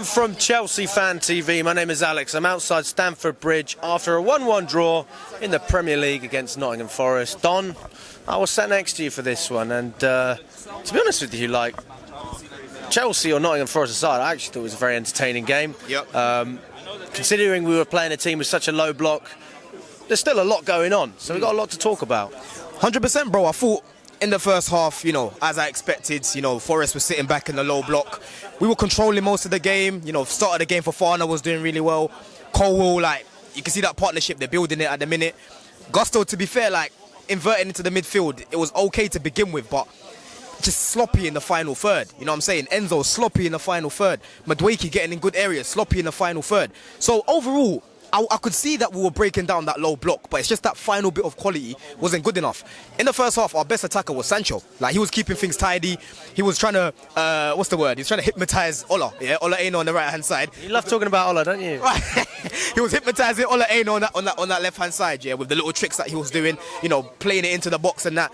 everyone from Chelsea Fan TV. My name is Alex. I'm outside Stamford Bridge after a 1-1 draw in the Premier League against Nottingham Forest. Don, I was sat next to you for this one, and to be honest with you, like, Chelsea or Nottingham Forest aside, I actually thought it was a very entertaining game. Yep. Considering we were playing a team with such a low block, there's still a lot going on, so we've got a lot to talk about. 100%, bro. I thought in the first half, as I expected, Forest was sitting back in the low block. We were controlling most of the game. Start of the game for Fernandez was doing really well. Colwell, you can see that partnership, they're building it at the minute. Gusto, to be fair, inverting into the midfield, it was okay to begin with, but just sloppy in the final third. You know what I'm saying? Enzo, sloppy in the final third. Mudryk getting in good areas, sloppy in the final third. So overall, I could see that we were breaking down that low block, but it's just that final bit of quality wasn't good enough. In the first half, our best attacker was Sancho. He was keeping things tidy. He was trying to, what's the word? He was trying to hypnotise Ola. Yeah, Ola Aina on the right-hand side. You love talking about Ola, don't you? Right. He was hypnotising Ola Aina on that left-hand side, yeah, with the little tricks that he was doing, playing it into the box and that.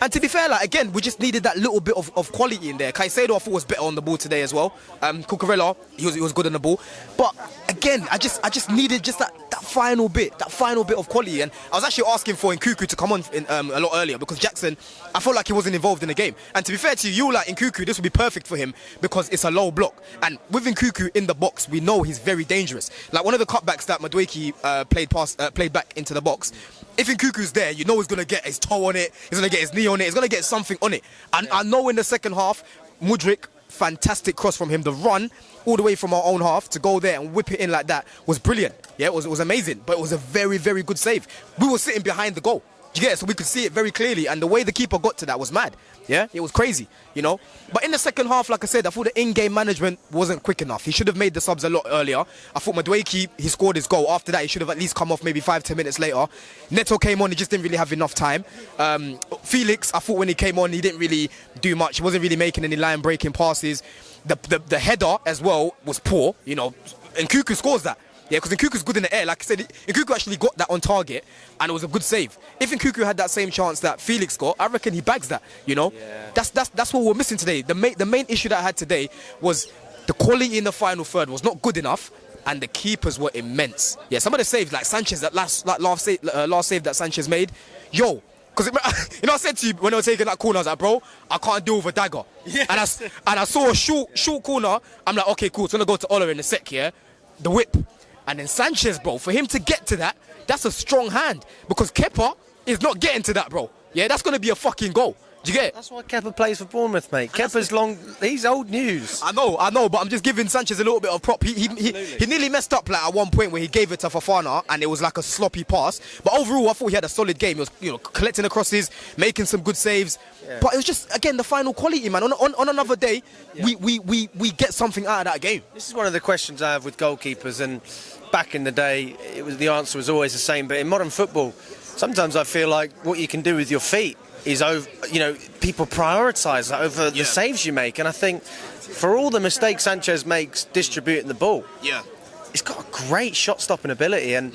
And to be fair, again, we just needed that little bit of quality in there. Caicedo, I thought, was better on the ball today as well. Cucurella, he was good on the ball. But again, I just needed just that final bit of quality. And I was actually asking for Nkuku to come on a lot earlier, because Jackson, I felt like he wasn't involved in the game. And to be fair to you, Nkuku, this would be perfect for him because it's a low block. And with Nkuku in the box, we know he's very dangerous. One of the cutbacks that Mudryk played back into the box, if Nkuku's there, he's going to get his toe on it, he's going to get his knee on it, he's going to get something on it. And I know in the second half, Mudryk, fantastic cross from him. The run all the way from our own half to go there and whip it in like that was brilliant. Yeah, it was amazing, but it was a very, very good save. We were sitting behind the goal. Do you get it? So we could see it very clearly, and the way the keeper got to that was mad. Yeah, it was crazy, But in the second half, like I said, I thought the in-game management wasn't quick enough. He should have made the subs a lot earlier. I thought Mudryk, he scored his goal. After that, he should have at least come off maybe 5-10 minutes later. Neto came on, he just didn't really have enough time. Felix, I thought when he came on, he didn't really do much. He wasn't really making any line-breaking passes. The header as well was poor, and Nkuku scores that. Yeah, because Nkuku's good in the air. Like I said, Nkuku actually got that on target, and it was a good save. If Nkuku had that same chance that Felix got, I reckon he bags that, Yeah. That's what we're missing today. The main issue that I had today was the quality in the final third was not good enough, and the keepers were immense. Yeah, some of the saves, like Sanchez, that last save that Sanchez made, because I said to you when I was taking that corner, I was like, bro, I can't deal with a dagger. Yeah. And I saw a short corner. I'm like, okay, cool. It's gonna go to Ola in a sec, yeah. The whip. And then Sanchez, bro, for him to get to that, that's a strong hand. Because Kepa is not getting to that, bro. Yeah, that's going to be a fucking goal. Do you get it? That's why Kepa plays for Bournemouth, mate. Kepa's he's old news. I know, but I'm just giving Sanchez a little bit of prop. He nearly messed up at one point where he gave it to Fofana and it was like a sloppy pass. But overall, I thought he had a solid game. He was, collecting the crosses, making some good saves. Yeah. But it was just, again, the final quality, man. On another day, yeah, we get something out of that game. This is one of the questions I have with goalkeepers, and back in the day, the answer was always the same. But in modern football, sometimes I feel like what you can do with your feet is over, people prioritise that over the saves you make. And I think for all the mistakes Sanchez makes distributing the ball, he's got a great shot-stopping ability, and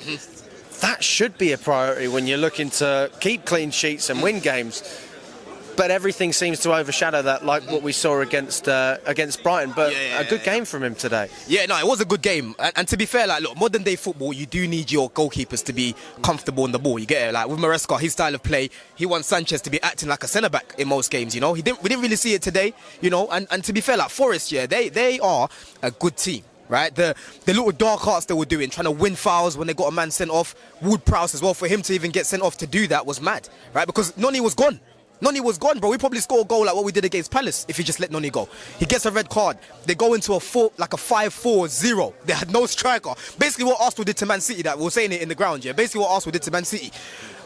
that should be a priority when you're looking to keep clean sheets and win games. But everything seems to overshadow that, like what we saw against Brighton. But a good game from him today. Yeah, no, it was a good game. And to be fair, look, modern day football, you do need your goalkeepers to be comfortable on the ball. You get it? With Maresca, his style of play, he wants Sanchez to be acting like a centre back in most games. We didn't really see it today. And to be fair, Forest, they are a good team. Right, the little dark arts they were doing, trying to win fouls when they got a man sent off. Wood-Prowse as well, for him to even get sent off to do that was mad, right? Because Noni was gone. Noni was gone, bro. We probably score a goal like what we did against Palace if he just let Noni go. He gets a red card. They go into a 5-4-0. They had no striker. Basically what Arsenal did to Man City, that we were saying it in the ground, yeah. Basically what Arsenal did to Man City.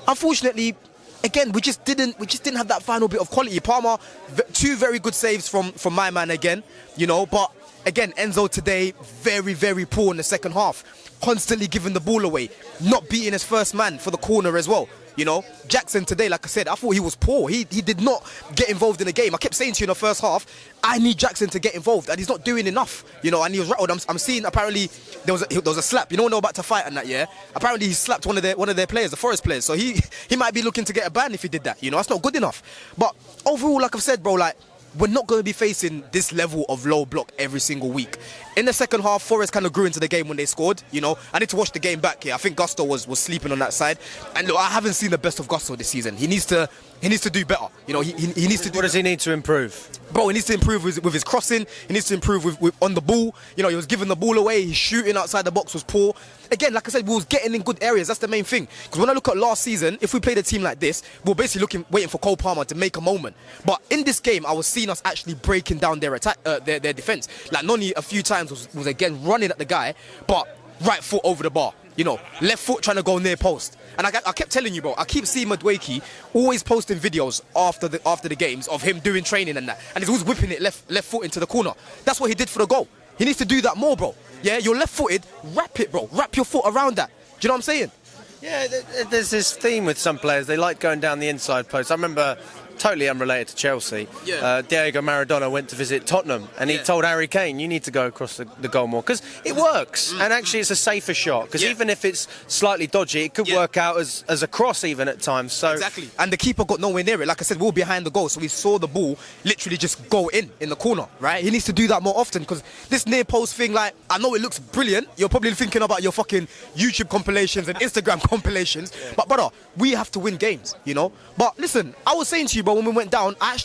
Unfortunately, again, we just didn't have that final bit of quality. Palmer, two very good saves from my man again, but again, Enzo today, very, very poor in the second half. Constantly giving the ball away, not beating his first man for the corner as well. Jackson today, like I said, I thought he was poor. He did not get involved in the game. I kept saying to you in the first half, I need Jackson to get involved, and he's not doing enough. And he was rattled. I'm seeing apparently there was a slap. They're about to fight on that, yeah. Apparently he slapped one of their players, the Forest players. So he might be looking to get a ban if he did that. That's not good enough. But overall, like I've said, bro, we're not going to be facing this level of low block every single week. In the second half, Forest kind of grew into the game when they scored. You know, I need to watch the game back here. I think Gusto was sleeping on that side. And look, I haven't seen the best of Gusto this season. He needs to do better. You know, he needs to do. What does he need to improve? Bro, he needs to improve with his crossing. He needs to improve with on the ball. You know, he was giving the ball away. His shooting outside the box was poor. Again, like I said, we was getting in good areas. That's the main thing. Because when I look at last season, if we played a team like this, we're basically waiting for Cole Palmer to make a moment. But in this game, I was seeing us actually breaking down their attack, their defense. Like Noni a few times was again running at the guy, but right foot over the bar. You know, left foot trying to go near post. And I kept telling you, bro, I keep seeing Mudryk always posting videos after the games of him doing training and that. And he's always whipping it left foot into the corner. That's what he did for the goal. He needs to do that more, bro. Yeah, you're left-footed, wrap it, bro. Wrap your foot around that. Do you know what I'm saying? Yeah, there's this theme with some players. They like going down the inside post. I remember, totally unrelated to Chelsea, Diego Maradona went to visit Tottenham and he told Harry Kane, you need to go across the goal more because it works and actually it's a safer shot because even if it's slightly dodgy, it could work out as a cross even at times. So exactly. And the keeper got nowhere near it. Like I said, we were behind the goal, so we saw the ball literally just go in the corner, right? He needs to do that more often because this near post thing, like, I know it looks brilliant. You're probably thinking about your fucking YouTube compilations and Instagram compilations, but brother, we have to win games, you know? But listen, I was saying to you, bro, when we went down, I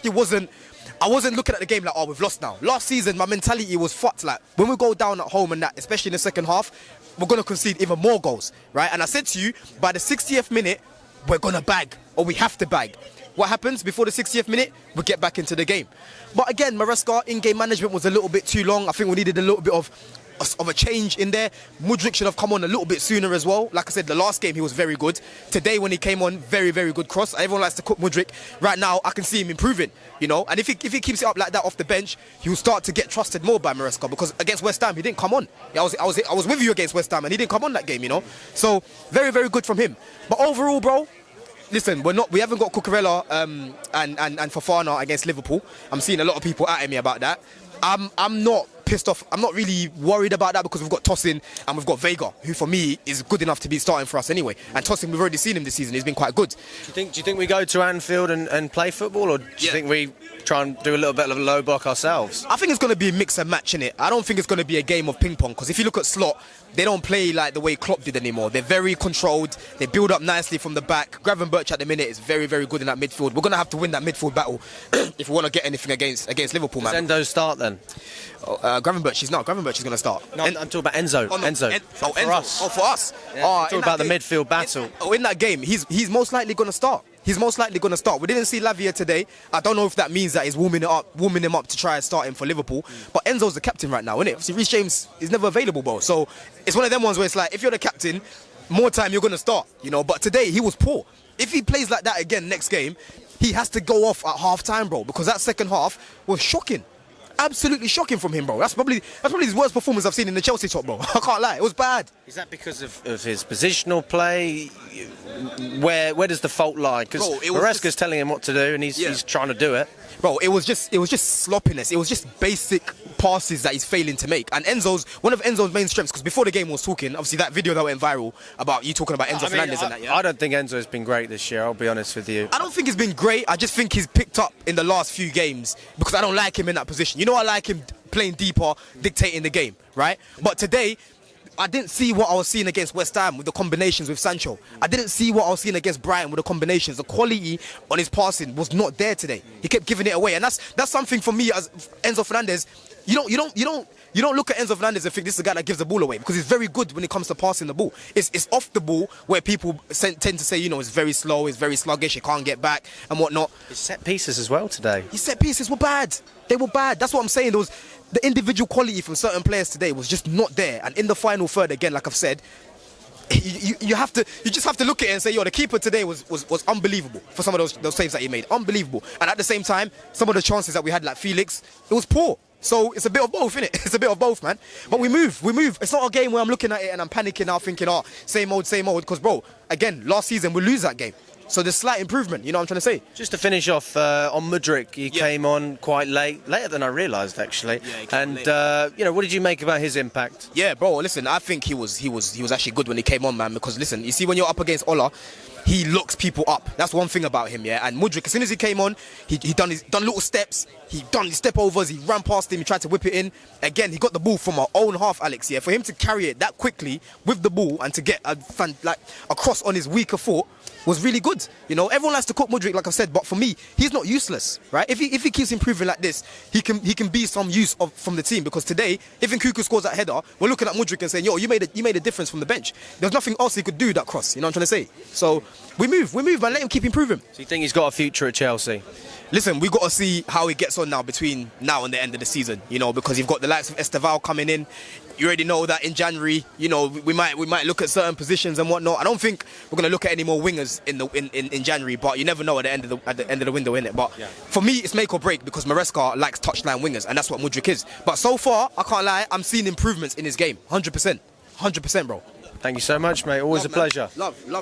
wasn't looking at the game like, oh, we've lost now. Last season, my mentality was fucked. Like, when we go down at home and that, especially in the second half, we're going to concede even more goals, right? And I said to you, by the 60th minute, we're going to bag, or we have to bag. What happens before the 60th minute? We get back into the game. But again, Maresca, in-game management was a little bit too long. I think we needed a little bit of a change in there. Mudryk should have come on a little bit sooner as well. Like I said, the last game he was very good. Today when he came on, very, very good cross. Everyone likes to cook Mudryk. Right now, I can see him improving, you know. And if he keeps it up like that off the bench, he'll start to get trusted more by Maresca because against West Ham, he didn't come on. I was with you against West Ham and he didn't come on that game, you know. So very, very good from him. But overall, bro, listen, we haven't got Cucurella and Fofana against Liverpool. I'm seeing a lot of people at me about that. I'm not pissed off. I'm not really worried about that because we've got Tosin and we've got Vega, who for me is good enough to be starting for us anyway. And Tosin, we've already seen him this season. He's been quite good. Do you think we go to Anfield and play football, or do you think we try and do a little bit of a low block ourselves? I think it's going to be a mix and match in it. I don't think it's going to be a game of ping pong because if you look at Slot, they don't play like the way Klopp did anymore. They're very controlled. They build up nicely from the back. Gravenberch at the minute is very, very good in that midfield. We're going to have to win that midfield battle if we want to get anything against Liverpool, man. Does Enzo start then? Gravenberch is going to start. No, I'm talking about Enzo. Enzo. For us. Oh, for us. Yeah. Talking about the midfield battle. In that game, he's most likely going to start. He's most likely going to start. We didn't see Lavia today. I don't know if that means that he's warming him up to try and start him for Liverpool. But Enzo's the captain right now, isn't it? Obviously, Reece James is never available, bro. So it's one of them ones where it's like, if you're the captain, more time you're going to start, you know. But today, he was poor. If he plays like that again next game, he has to go off at half-time, bro, because that second half was shocking. Absolutely shocking from him, bro. That's probably his worst performance I've seen in the Chelsea top, bro. I can't lie, it was bad. Is that because of his positional play? Where does the fault lie? Because Maresca's telling him what to do, and he's trying to do it. Bro, it was just sloppiness. It was just basic passes that he's failing to make. And one of Enzo's main strengths, because before the game was talking, obviously that video that went viral about you talking about Enzo Fernandez and that. Yeah? I don't think Enzo's been great this year, I'll be honest with you. I don't think he's been great. I just think he's picked up in the last few games because I don't like him in that position. You know, I like him playing deeper, dictating the game, right? But today, I didn't see what I was seeing against West Ham with the combinations with Sancho. I didn't see what I was seeing against Brighton with the combinations. The quality on his passing was not there today. He kept giving it away, and that's something for me as Enzo Fernandez. You don't look at Enzo Fernandez and think this is a guy that gives the ball away because he's very good when it comes to passing the ball. It's off the ball where people tend to say, you know, it's very slow, it's very sluggish, he can't get back and whatnot. His set pieces as well today. His set pieces were bad. They were bad. That's what I'm saying. The individual quality from certain players today was just not there. And in the final third, again, like I've said, you just have to look at it and say, yo, the keeper today was unbelievable for some of those saves that he made. Unbelievable. And at the same time, some of the chances that we had, like Felix, it was poor. So it's a bit of both, innit? It's a bit of both, man. But we move. It's not a game where I'm looking at it and I'm panicking now thinking, oh, same old. Because, bro, again, last season we lose that game. So there's slight improvement, you know what I'm trying to say? Just to finish off on Mudryk, he came on quite late, later than I realised actually. Yeah, and you know, what did you make about his impact? Yeah, bro. Listen, I think he was actually good when he came on, man. Because listen, you see, when you're up against Ola, he locks people up. That's one thing about him, yeah. And Mudryk, as soon as he came on, he done little steps, he done his step overs, he ran past him, he tried to whip it in. Again, he got the ball from our own half, Alex. Yeah, for him to carry it that quickly with the ball and to get a cross on his weaker foot was really good. You know, everyone likes to cook Mudryk, like I've said, but for me, he's not useless, right? If he keeps improving like this, he can be some use from the team, because today, if Nkuku scores that header, we're looking at Mudryk and saying, yo, you made a difference from the bench. There's nothing else he could do that cross, you know what I'm trying to say? So we move, man, let him keep improving. So you think he's got a future at Chelsea? Listen, we've got to see how he gets on now between now and the end of the season, you know, because you've got the likes of Esteval coming in. You already know that in January, you know, we might look at certain positions and whatnot. I don't think we're going to look at any more wingers in January, but you never know at the end of the window, innit? But for me, it's make or break, because Maresca likes touchline wingers, and that's what Mudryk is. But so far, I can't lie, I'm seeing improvements in his game, 100%, bro. Thank you so much, mate. Always a pleasure. Love.